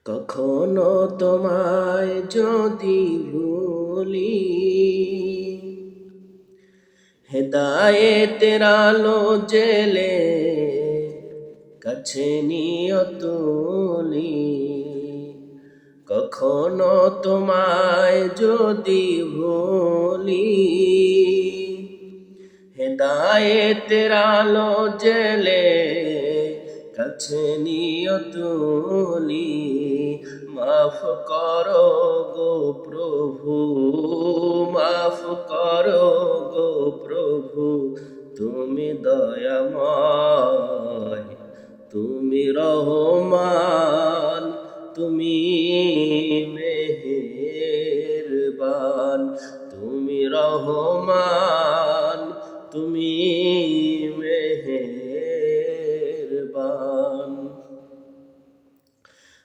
কখনো তোমায় যদি ভুলি, হেদায়েতের আলো জেলে কাছে নিয়ে তুলি। কখনো তোমায় যদি ভুলি, হেদায়েতের আলো জেলে কাছে নিয়ে তুলি। মাফ করো গো প্রভু, মাফ করো গো প্রভু, তুমি দয়াময়, তুমি রহমান, তুমি মেহেরবান, তুমি রহমান, তুমি মেহেরবান।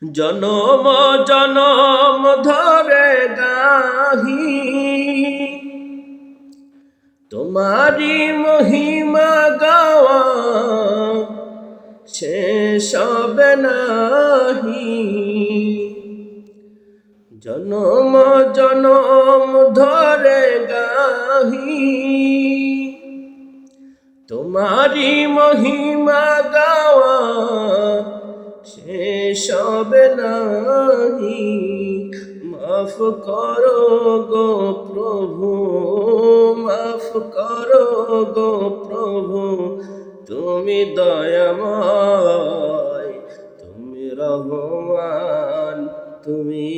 জনম জনম ধরে গাহি তোমারি মহিমা গাওয়া, শেষ হবে নাহি। জনম জনম ধরে গাহি তোমারি মহিমা গাওয়া, শেষ হবে নাহি। মাফ করো গো প্রভু, মাফ করো গো প্রভু, তুমি দয়াময়, তুমি রহমান, তুমি